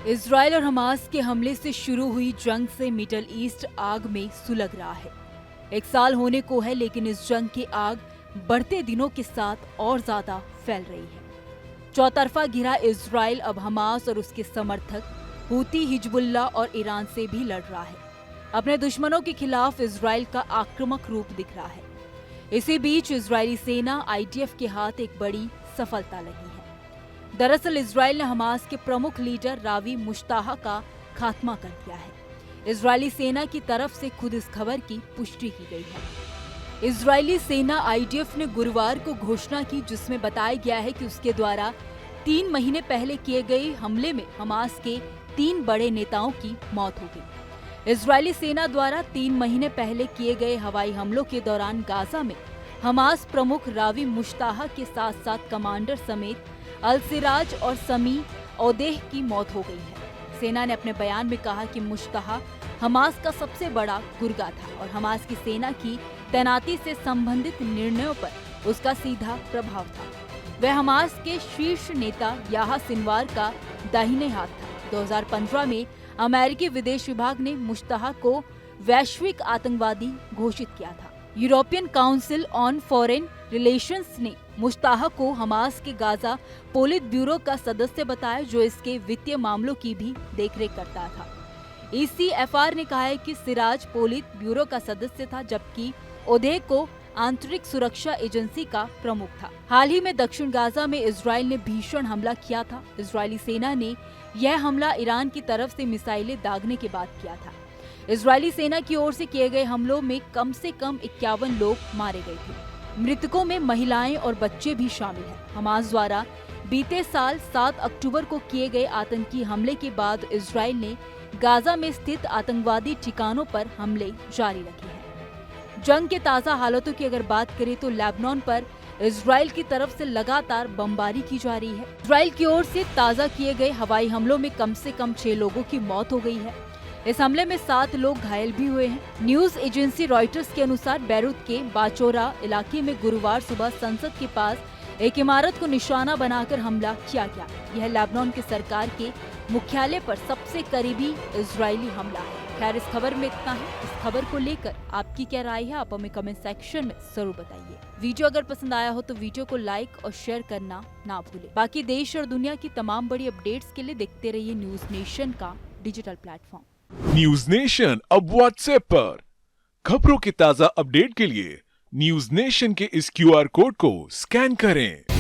Israel और Hamas के हमले से शुरू हुई जंग से मिडल ईस्ट आग में सुलग रहा है। 1 साल होने को है, लेकिन इस जंग की आग बढ़ते दिनों के साथ और ज्यादा फैल रही है। चौतरफा घिरा इजराइल अब हमास और उसके समर्थक हूती, हिजबुल्लाह और ईरान से भी लड़ रहा है। अपने दुश्मनों के खिलाफ इजराइल का आक्रामक रूप दिख रहा है। इसी बीच इजरायली सेना IDF के हाथ एक बड़ी सफलता लगी है। दरअसल इजराइल ने हमास के प्रमुख लीडर रावी मुश्ताहा का खात्मा कर दिया है। इजरायली सेना की तरफ से खुद इस खबर की पुष्टि की गई है। इजरायली सेना IDF ने गुरुवार को घोषणा की, जिसमें बताया गया है कि उसके द्वारा 3 महीने पहले किए गए हमले में हमास के 3 बड़े नेताओं की मौत हो गई। इजरायली सेना द्वारा 3 महीने पहले किए गए हवाई हमलों के दौरान गाजा में हमास प्रमुख रावी मुश्ताहा के साथ साथ कमांडर समेत अल सिराज और समी ओदेह की मौत हो गई है। सेना ने अपने बयान में कहा कि मुश्ताहा हमास का सबसे बड़ा गुर्गा था और हमास की सेना की तैनाती से संबंधित निर्णयों पर उसका सीधा प्रभाव था। वह हमास के शीर्ष नेता याह्या सिनवार का दाहिने हाथ था। 2015 में अमेरिकी विदेश विभाग ने मुश्ताहा को वैश्विक आतंकवादी घोषित किया था। European council on foreign relations ने मुश्ताहा को हमास के गाजा पोलित ब्यूरो का सदस्य बताया, जो इसके वित्तीय मामलों की भी देखरेख करता था। ECFR ने कहा है कि सिराज पोलित ब्यूरो का सदस्य था, जबकि ओदेह को आंतरिक सुरक्षा एजेंसी का प्रमुख था। हाल ही में दक्षिण गाजा में इजराइल ने भीषण हमला किया था। इजरायली सेना ने यह हमला ईरान की तरफ से मिसाइलें दागने के बाद किया था। इजरायली सेना की ओर से किए गए हमलों में कम से कम 51 लोग मारे गए थे। मृतकों में महिलाएं और बच्चे भी शामिल हैं। हमास द्वारा बीते साल 7 अक्टूबर को किए गए आतंकी हमले के बाद इजराइल ने गाजा में स्थित आतंकवादी ठिकानों पर हमले जारी रखे हैं। जंग के ताज़ा हालातों की अगर बात करें तो लेबनान पर इजराइल की तरफ से लगातार बमबारी की जा रही है। इजराइल की ओर से ताज़ा किए गए हवाई हमलों में कम से कम 6 लोगों की मौत हो गई है। इस हमले में 7 लोग घायल भी हुए हैं। न्यूज एजेंसी रॉयटर्स के अनुसार बैरूत के बाचोरा इलाके में गुरुवार सुबह संसद के पास एक इमारत को निशाना बनाकर हमला किया गया। यह लेबनान की सरकार के मुख्यालय पर सबसे करीबी इजरायली हमला है। खैर, इस खबर में इतना है। इस खबर को लेकर आपकी क्या राय है, आप हमें कमेंट सेक्शन में जरूर बताइए। वीडियो अगर पसंद आया हो तो वीडियो को लाइक और शेयर करना ना भूलें। बाकी देश और दुनिया की तमाम बड़ी अपडेट्स के लिए देखते रहिए न्यूज नेशन का डिजिटल प्लेटफॉर्म। न्यूज नेशन अब व्हाट्सएप पर खबरों की ताजा अपडेट के लिए न्यूज नेशन के इस QR कोड को स्कैन करें।